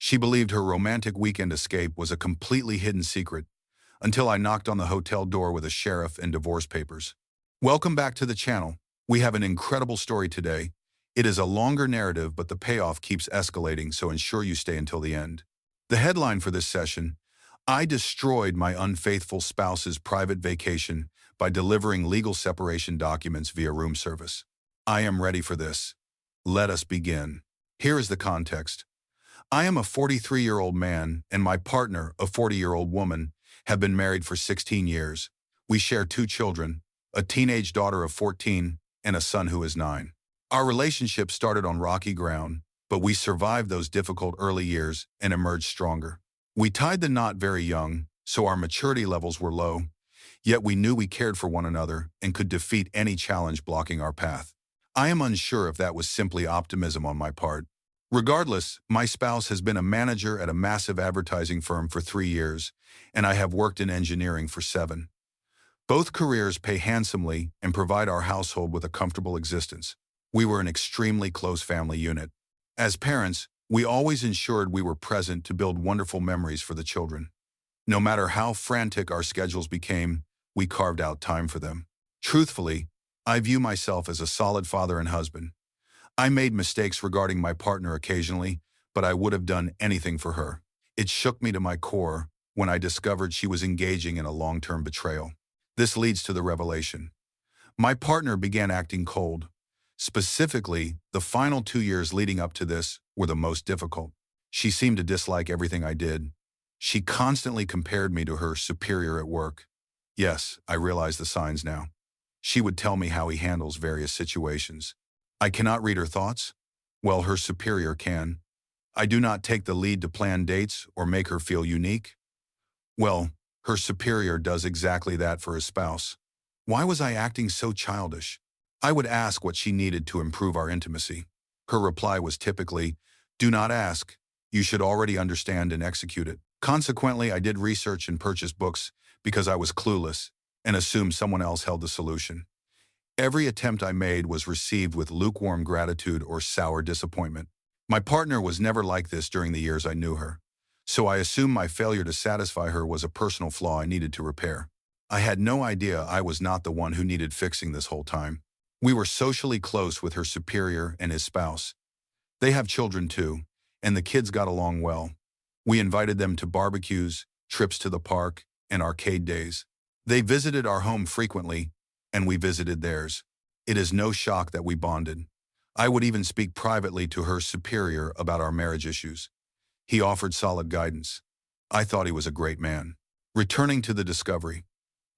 She believed her romantic weekend escape was a completely hidden secret until I knocked on the hotel door with a sheriff and divorce papers. Welcome back to the channel. We have an incredible story today. It is a longer narrative, but the payoff keeps escalating, so ensure you stay until the end. The headline for this session: I destroyed my unfaithful spouse's private vacation by delivering legal separation documents via room service. I am ready for this. Let us begin. Here is the context. I am a 43-year-old man, and my partner, a 40-year-old woman, have been married for 16 years. We share 2 children, a teenage daughter of 14 and a son who is 9. Our relationship started on rocky ground, but we survived those difficult early years and emerged stronger. We tied the knot very young, so our maturity levels were low, yet we knew we cared for one another and could defeat any challenge blocking our path. I am unsure if that was simply optimism on my part. Regardless, my spouse has been a manager at a massive advertising firm for 3 years, and I have worked in engineering for 7. Both careers pay handsomely and provide our household with a comfortable existence. We were an extremely close family unit. As parents, we always ensured we were present to build wonderful memories for the children. No matter how frantic our schedules became, we carved out time for them. Truthfully, I view myself as a solid father and husband. I made mistakes regarding my partner occasionally, but I would have done anything for her. It shook me to my core when I discovered she was engaging in a long-term betrayal. This leads to the revelation. My partner began acting cold. Specifically, the final 2 years leading up to this were the most difficult. She seemed to dislike everything I did. She constantly compared me to her superior at work. Yes, I realize the signs now. She would tell me how he handles various situations. I cannot read her thoughts? Well, her superior can. I do not take the lead to plan dates or make her feel unique? Well, her superior does exactly that for his spouse. Why was I acting so childish? I would ask what she needed to improve our intimacy. Her reply was typically, "Do not ask. You should already understand and execute it." Consequently, I did research and purchased books because I was clueless and assumed someone else held the solution. Every attempt I made was received with lukewarm gratitude or sour disappointment. My partner was never like this during the years I knew her, so I assumed my failure to satisfy her was a personal flaw I needed to repair. I had no idea I was not the one who needed fixing this whole time. We were socially close with her superior and his spouse. They have children too, and the kids got along well. We invited them to barbecues, trips to the park, and arcade days. They visited our home frequently, and we visited theirs. It is no shock that we bonded. I would even speak privately to her superior about our marriage issues. He offered solid guidance. I thought he was a great man. Returning to the discovery,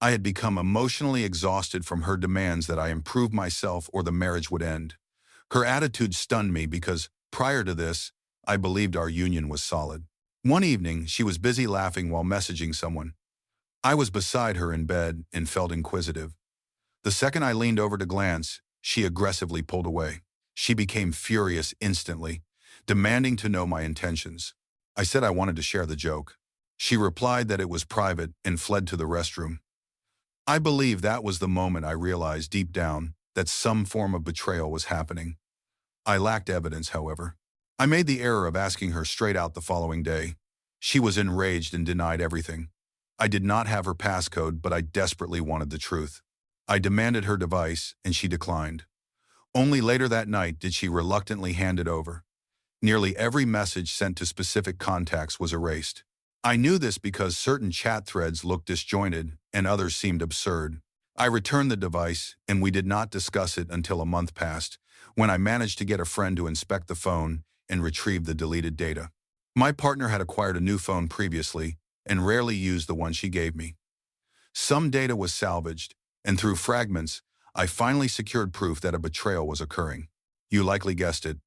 I had become emotionally exhausted from her demands that I improve myself or the marriage would end. Her attitude stunned me because, prior to this, I believed our union was solid. One evening, she was busy laughing while messaging someone. I was beside her in bed and felt inquisitive. The second I leaned over to glance, she aggressively pulled away. She became furious instantly, demanding to know my intentions. I said I wanted to share the joke. She replied that it was private and fled to the restroom. I believe that was the moment I realized deep down that some form of betrayal was happening. I lacked evidence, however. I made the error of asking her straight out the following day. She was enraged and denied everything. I did not have her passcode, but I desperately wanted the truth. I demanded her device, and she declined. Only later that night did she reluctantly hand it over. Nearly every message sent to specific contacts was erased. I knew this because certain chat threads looked disjointed and others seemed absurd. I returned the device, and we did not discuss it until a month passed, when I managed to get a friend to inspect the phone and retrieve the deleted data. My partner had acquired a new phone previously and rarely used the one she gave me. Some data was salvaged, and through fragments, I finally secured proof that a betrayal was occurring. You likely guessed it,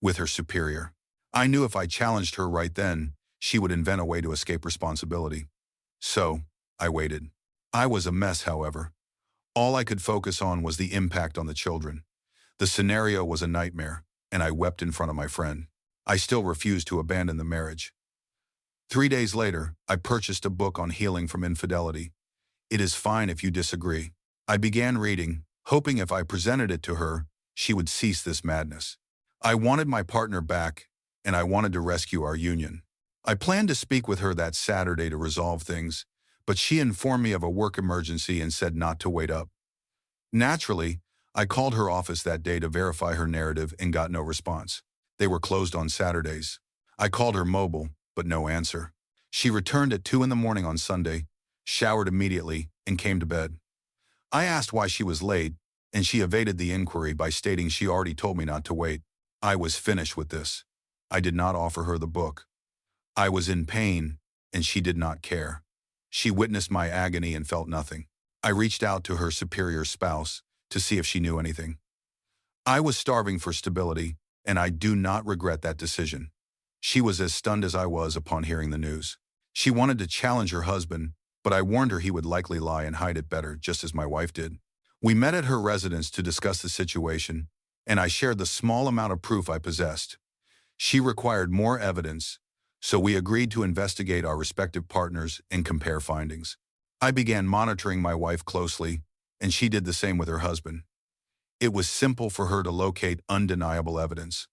with her superior. I knew if I challenged her right then, she would invent a way to escape responsibility. So, I waited. I was a mess, however. All I could focus on was the impact on the children. The scenario was a nightmare, and I wept in front of my friend. I still refused to abandon the marriage. 3 days later, I purchased a book on healing from infidelity. It is fine if you disagree. I began reading, hoping if I presented it to her, she would cease this madness. I wanted my partner back, and I wanted to rescue our union. I planned to speak with her that Saturday to resolve things, but she informed me of a work emergency and said not to wait up. Naturally, I called her office that day to verify her narrative and got no response. They were closed on Saturdays. I called her mobile, but no answer. She returned at 2 in the morning on Sunday, showered immediately, and came to bed. I asked why she was late, and she evaded the inquiry by stating she already told me not to wait. I was finished with this. I did not offer her the book. I was in pain, and she did not care. She witnessed my agony and felt nothing. I reached out to her superior spouse to see if she knew anything. I was starving for stability, and I do not regret that decision. She was as stunned as I was upon hearing the news. She wanted to challenge her husband, but I warned her he would likely lie and hide it better, just as my wife did. We met at her residence to discuss the situation, and I shared the small amount of proof I possessed. She required more evidence, so we agreed to investigate our respective partners and compare findings. I began monitoring my wife closely, and she did the same with her husband. It was simple for her to locate undeniable evidence.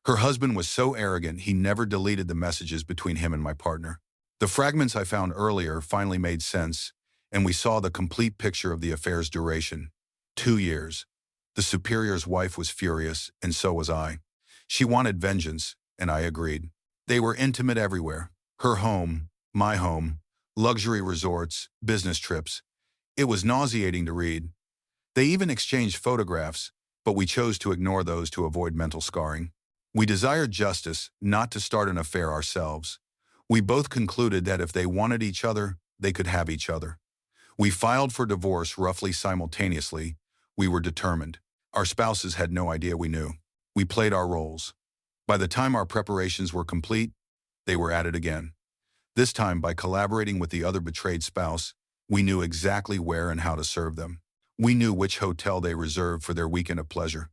Her husband was so arrogant he never deleted the messages between him and my partner. The fragments I found earlier finally made sense, and we saw the complete picture of the affair's duration. 2 years. The superior's wife was furious, and so was I. She wanted vengeance, and I agreed. They were intimate everywhere. Her home, my home, luxury resorts, business trips. It was nauseating to read. They even exchanged photographs, but we chose to ignore those to avoid mental scarring. We desired justice, not to start an affair ourselves. We both concluded that if they wanted each other, they could have each other. We filed for divorce roughly simultaneously. We were determined. Our spouses had no idea we knew. We played our roles. By the time our preparations were complete, they were at it again. This time, by collaborating with the other betrayed spouse, we knew exactly where and how to serve them. We knew which hotel they reserved for their weekend of pleasure.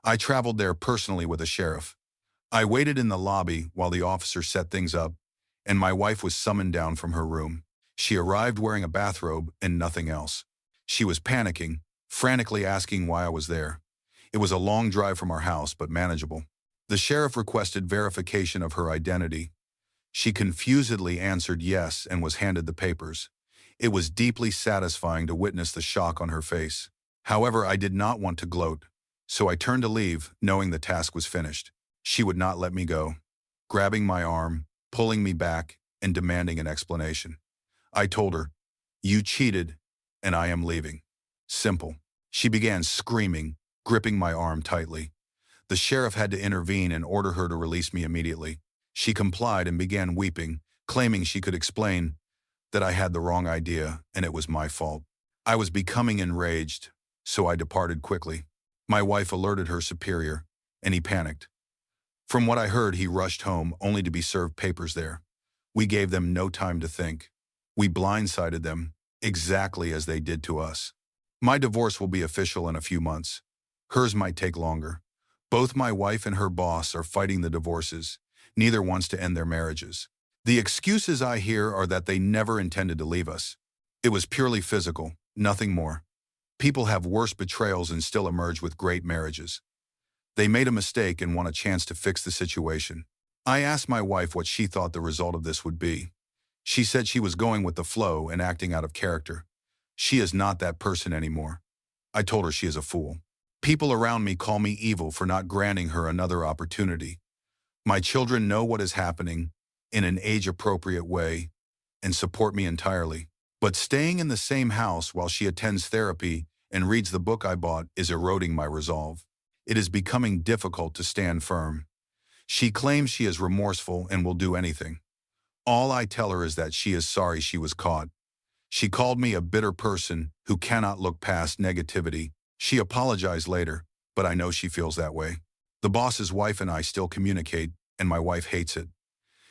I traveled there personally with a sheriff. I waited in the lobby while the officer set things up, and my wife was summoned down from her room. She arrived wearing a bathrobe and nothing else. She was panicking, frantically asking why I was there. It was a long drive from our house, but manageable. The sheriff requested verification of her identity. She confusedly answered yes and was handed the papers. It was deeply satisfying to witness the shock on her face. However, I did not want to gloat, so I turned to leave, knowing the task was finished. She would not let me go, grabbing my arm, pulling me back, and demanding an explanation. I told her, "You cheated, and I am leaving." Simple. She began screaming, gripping my arm tightly. The sheriff had to intervene and order her to release me immediately. She complied and began weeping, claiming she could explain that I had the wrong idea and it was my fault. I was becoming enraged, so I departed quickly. My wife alerted her superior, and he panicked. From what I heard, he rushed home only to be served papers there. We gave them no time to think. We blindsided them, exactly as they did to us. My divorce will be official in a few months. Hers might take longer. Both my wife and her boss are fighting the divorces. Neither wants to end their marriages. The excuses I hear are that they never intended to leave us. It was purely physical, nothing more. People have worse betrayals and still emerge with great marriages. They made a mistake and want a chance to fix the situation. I asked my wife what she thought the result of this would be. She said she was going with the flow and acting out of character. She is not that person anymore. I told her she is a fool. People around me call me evil for not granting her another opportunity. My children know what is happening in an age-appropriate way and support me entirely. But staying in the same house while she attends therapy and reads the book I bought is eroding my resolve. It is becoming difficult to stand firm. She claims she is remorseful and will do anything. All I tell her is that she is sorry she was caught. She called me a bitter person who cannot look past negativity. She apologized later, but I know she feels that way. The boss's wife and I still communicate, and my wife hates it.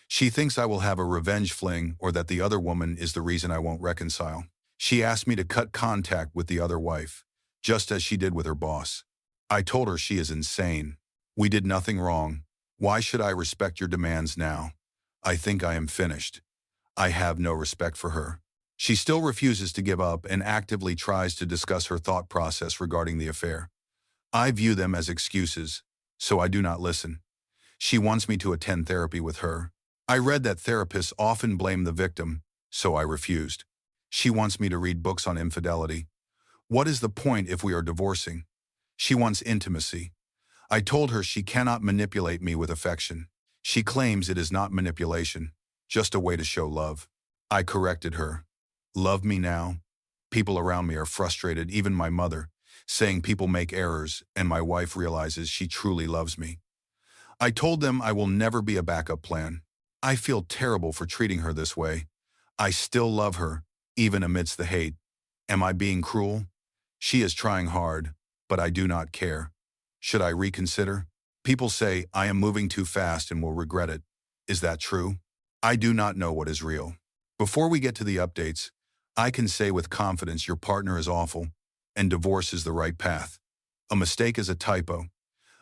She thinks I will have a revenge fling or that the other woman is the reason I won't reconcile. She asked me to cut contact with the other wife, just as she did with her boss. I told her she is insane. We did nothing wrong. Why should I respect your demands now? I think I am finished. I have no respect for her. She still refuses to give up and actively tries to discuss her thought process regarding the affair. I view them as excuses, so I do not listen. She wants me to attend therapy with her. I read that therapists often blame the victim, so I refused. She wants me to read books on infidelity. What is the point if we are divorcing? She wants intimacy. I told her she cannot manipulate me with affection. She claims it is not manipulation, just a way to show love. I corrected her. Love me now? People around me are frustrated, even my mother, saying people make errors, and my wife realizes she truly loves me. I told them I will never be a backup plan. I feel terrible for treating her this way. I still love her, even amidst the hate. Am I being cruel? She is trying hard, but I do not care. Should I reconsider? People say I am moving too fast and will regret it. Is that true? I do not know what is real. Before we get to the updates, I can say with confidence your partner is awful, and divorce is the right path. A mistake is a typo.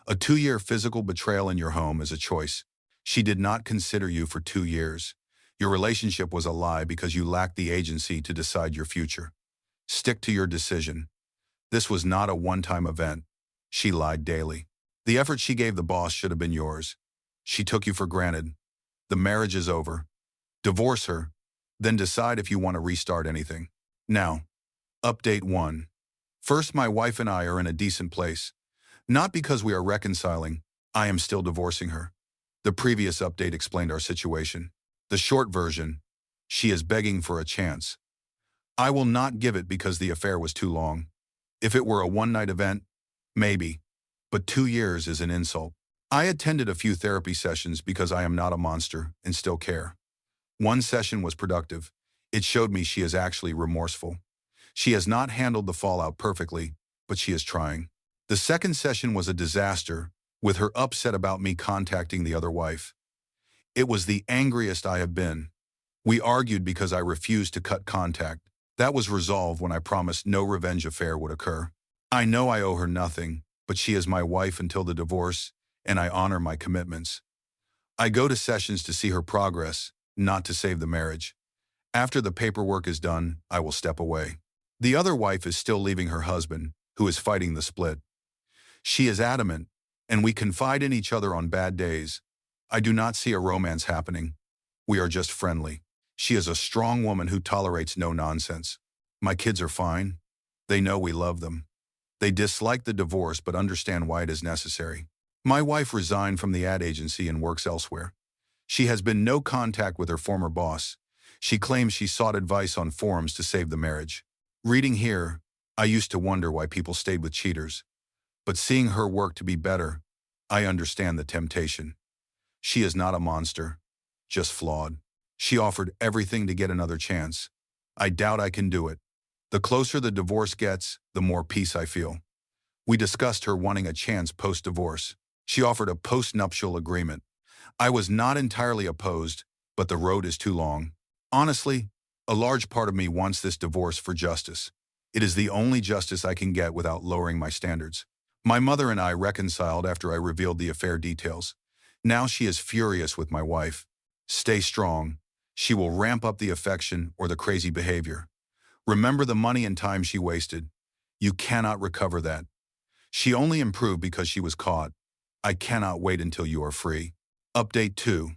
A 2-year physical betrayal in your home is a choice. She did not consider you for 2 years. Your relationship was a lie because you lacked the agency to decide your future. Stick to your decision. This was not a one-time event. She lied daily. The effort she gave the boss should have been yours. She took you for granted. The marriage is over. Divorce her, then decide if you want to restart anything. Now, update 1. First, my wife and I are in a decent place. Not because we are reconciling, I am still divorcing her. The previous update explained our situation. The short version, she is begging for a chance. I will not give it because the affair was too long. If it were a one-night event, maybe, but 2 years is an insult. I attended a few therapy sessions because I am not a monster and still care. One session was productive. It showed me she is actually remorseful. She has not handled the fallout perfectly, but she is trying. The second session was a disaster, with her upset about me contacting the other wife. It was the angriest I have been. We argued because I refused to cut contact. That was resolved when I promised no revenge affair would occur. I know I owe her nothing, but she is my wife until the divorce, and I honor my commitments. I go to sessions to see her progress, not to save the marriage. After the paperwork is done, I will step away. The other wife is still leaving her husband, who is fighting the split. She is adamant, and we confide in each other on bad days. I do not see a romance happening. We are just friendly. She is a strong woman who tolerates no nonsense. My kids are fine. They know we love them. They dislike the divorce but understand why it is necessary. My wife resigned from the ad agency and works elsewhere. She has been no contact with her former boss. She claims she sought advice on forums to save the marriage. Reading here, I used to wonder why people stayed with cheaters. But seeing her work to be better, I understand the temptation. She is not a monster, just flawed. She offered everything to get another chance. I doubt I can do it. The closer the divorce gets, the more peace I feel. We discussed her wanting a chance post-divorce. She offered a post-nuptial agreement. I was not entirely opposed, but the road is too long. Honestly, a large part of me wants this divorce for justice. It is the only justice I can get without lowering my standards. My mother and I reconciled after I revealed the affair details. Now she is furious with my wife. Stay strong. She will ramp up the affection or the crazy behavior. Remember the money and time she wasted. You cannot recover that. She only improved because she was caught. I cannot wait until you are free. Update 2.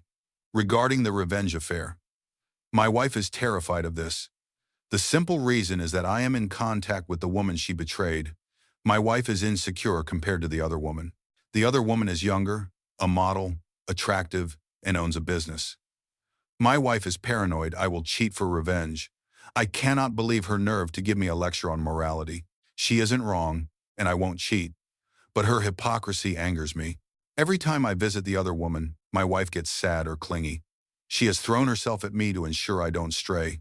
Regarding the revenge affair. My wife is terrified of this. The simple reason is that I am in contact with the woman she betrayed. My wife is insecure compared to the other woman. The other woman is younger, a model, attractive, and owns a business. My wife is paranoid I will cheat for revenge. I cannot believe her nerve to give me a lecture on morality. She isn't wrong, and I won't cheat. But her hypocrisy angers me. Every time I visit the other woman, my wife gets sad or clingy. She has thrown herself at me to ensure I don't stray.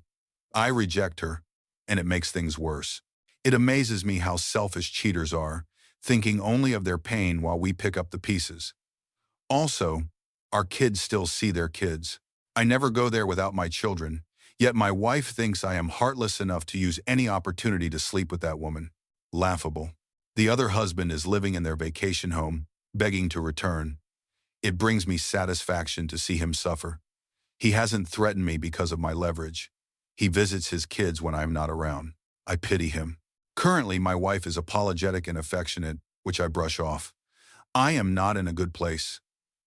I reject her, and it makes things worse. It amazes me how selfish cheaters are, thinking only of their pain while we pick up the pieces. Also, our kids still see their kids. I never go there without my children, yet my wife thinks I am heartless enough to use any opportunity to sleep with that woman. Laughable. The other husband is living in their vacation home, begging to return. It brings me satisfaction to see him suffer. He hasn't threatened me because of my leverage. He visits his kids when I'm not around. I pity him. Currently, my wife is apologetic and affectionate, which I brush off. I am not in a good place.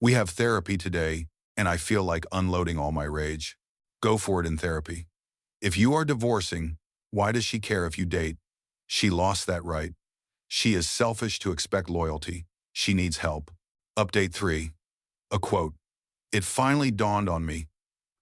We have therapy today, and I feel like unloading all my rage. Go for it in therapy. If you are divorcing, why does she care if you date? She lost that right. She is selfish to expect loyalty. She needs help. Update 3. A quote. It finally dawned on me.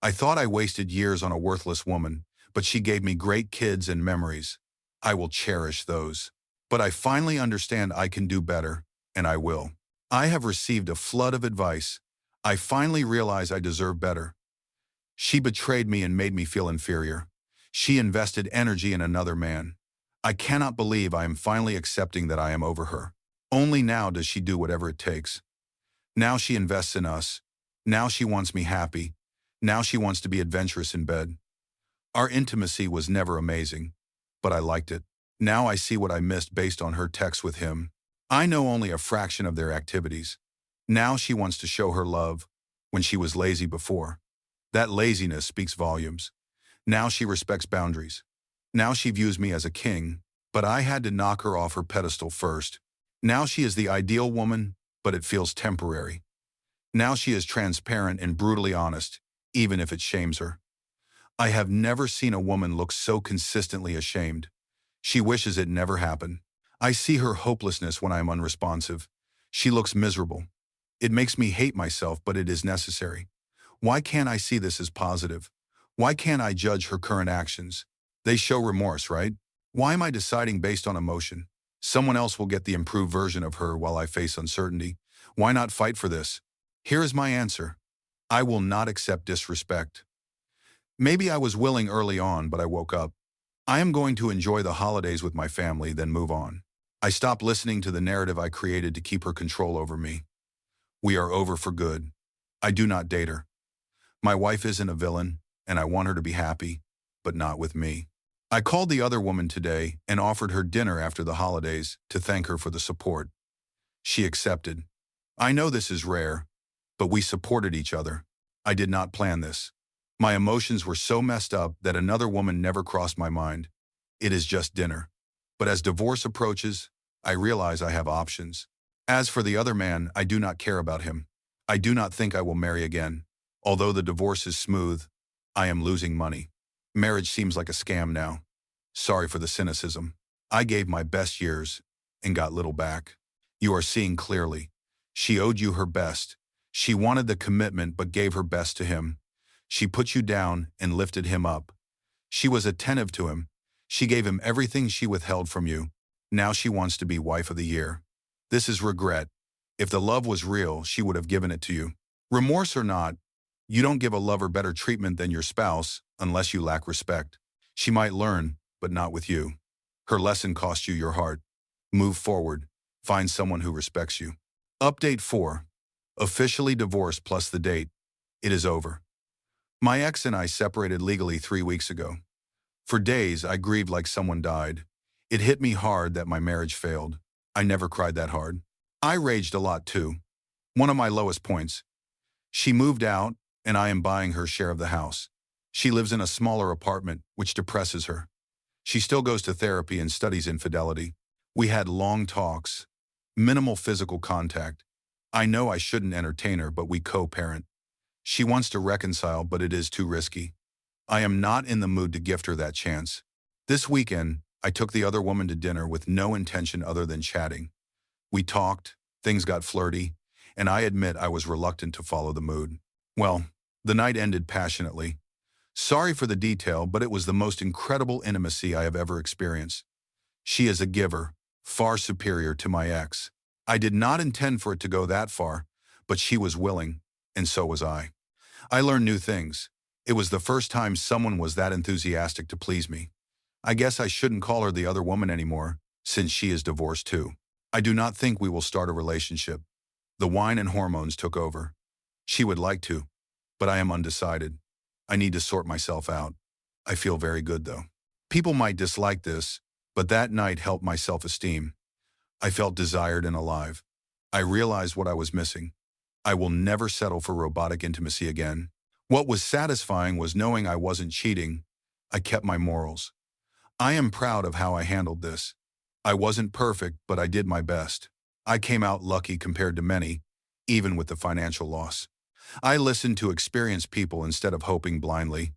I thought I wasted years on a worthless woman, but she gave me great kids and memories. I will cherish those. But I finally understand I can do better, and I will. I have received a flood of advice. I finally realize I deserve better. She betrayed me and made me feel inferior. She invested energy in another man. I cannot believe I am finally accepting that I am over her. Only now does she do whatever it takes. Now she invests in us. Now she wants me happy. Now she wants to be adventurous in bed. Our intimacy was never amazing, but I liked it. Now I see what I missed based on her texts with him. I know only a fraction of their activities. Now she wants to show her love when she was lazy before. That laziness speaks volumes. Now she respects boundaries. Now she views me as a king, but I had to knock her off her pedestal first. Now she is the ideal woman, but it feels temporary. Now she is transparent and brutally honest, even if it shames her. I have never seen a woman look so consistently ashamed. She wishes it never happened. I see her hopelessness when I am unresponsive. She looks miserable. It makes me hate myself, but it is necessary. Why can't I see this as positive? Why can't I judge her current actions? They show remorse, right? Why am I deciding based on emotion? Someone else will get the improved version of her while I face uncertainty. Why not fight for this? Here is my answer. I will not accept disrespect. Maybe I was willing early on, but I woke up. I am going to enjoy the holidays with my family, then move on. I stopped listening to the narrative I created to keep her control over me. We are over for good. I do not date her. My wife isn't a villain, and I want her to be happy, but not with me. I called the other woman today and offered her dinner after the holidays to thank her for the support. She accepted. I know this is rare, but we supported each other. I did not plan this. My emotions were so messed up that another woman never crossed my mind. It is just dinner. But as divorce approaches, I realize I have options. As for the other man, I do not care about him. I do not think I will marry again. Although the divorce is smooth, I am losing money. Marriage seems like a scam now. Sorry for the cynicism. I gave my best years and got little back. You are seeing clearly. She owed you her best. She wanted the commitment but gave her best to him. She put you down and lifted him up. She was attentive to him. She gave him everything she withheld from you. Now she wants to be wife of the year. This is regret. If the love was real, she would have given it to you. Remorse or not, you don't give a lover better treatment than your spouse unless you lack respect. She might learn, but not with you. Her lesson cost you your heart. Move forward. Find someone who respects you. Update 4. Officially divorced plus the date. It is over. My ex and I separated legally 3 weeks ago. For days, I grieved like someone died. It hit me hard that my marriage failed. I never cried that hard. I raged a lot too. One of my lowest points. She moved out, and I am buying her share of the house. She lives in a smaller apartment, which depresses her. She still goes to therapy and studies infidelity. We had long talks, minimal physical contact. I know I shouldn't entertain her, but we co-parent. She wants to reconcile, but it is too risky. I am not in the mood to gift her that chance. This weekend, I took the other woman to dinner with no intention other than chatting. We talked, things got flirty, and I admit I was reluctant to follow the mood. Well, the night ended passionately. Sorry for the detail, but it was the most incredible intimacy I have ever experienced. She is a giver, far superior to my ex. I did not intend for it to go that far, but she was willing, and so was I. I learned new things. It was the first time someone was that enthusiastic to please me. I guess I shouldn't call her the other woman anymore, since she is divorced too. I do not think we will start a relationship. The wine and hormones took over. She would like to, but I am undecided. I need to sort myself out. I feel very good though. People might dislike this, but that night helped my self-esteem. I felt desired and alive. I realized what I was missing. I will never settle for robotic intimacy again. What was satisfying was knowing I wasn't cheating. I kept my morals. I am proud of how I handled this. I wasn't perfect, but I did my best. I came out lucky compared to many, even with the financial loss. I listen to experienced people instead of hoping blindly.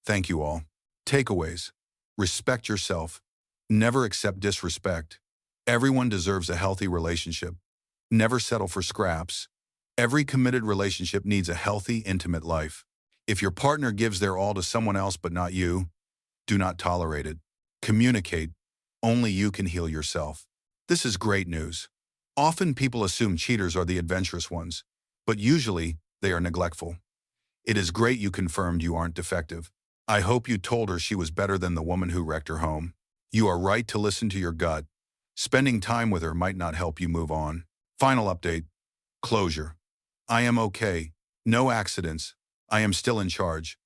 Thank you all. Takeaways. Respect yourself. Never accept disrespect. Everyone deserves a healthy relationship. Never settle for scraps. Every committed relationship needs a healthy, intimate life. If your partner gives their all to someone else but not you, do not tolerate it. Communicate. Only you can heal yourself. This is great news. Often people assume cheaters are the adventurous ones, but usually they are neglectful. It is great you confirmed you aren't defective. I hope you told her she was better than the woman who wrecked her home. You are right to listen to your gut. Spending time with her might not help you move on. Final update. Closure. I am okay. No accidents. I am still in charge.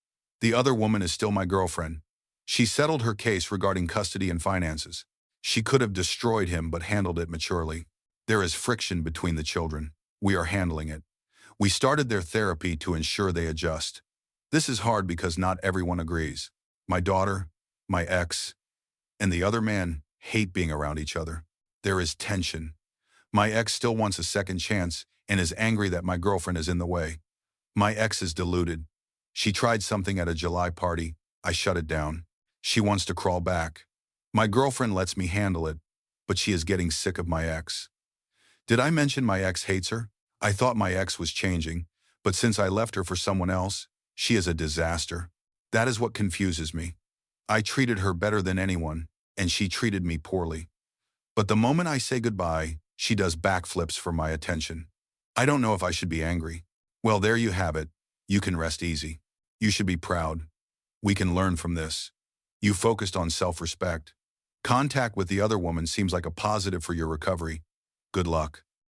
The other woman is still my girlfriend. She settled her case regarding custody and finances. She could have destroyed him but handled it maturely. There is friction between the children. We are handling it. We started their therapy to ensure they adjust. This is hard because not everyone agrees. My daughter, my ex, and the other man hate being around each other. There is tension. My ex still wants a second chance and is angry that my girlfriend is in the way. My ex is deluded. She tried something at a July party. I shut it down. She wants to crawl back. My girlfriend lets me handle it, but she is getting sick of my ex. Did I mention my ex hates her? I thought my ex was changing, but since I left her for someone else, she is a disaster. That is what confuses me. I treated her better than anyone, and she treated me poorly. But the moment I say goodbye, she does backflips for my attention. I don't know if I should be angry. Well, there you have it. You can rest easy. You should be proud. We can learn from this. You focused on self-respect. Contact with the other woman seems like a positive for your recovery. Good luck.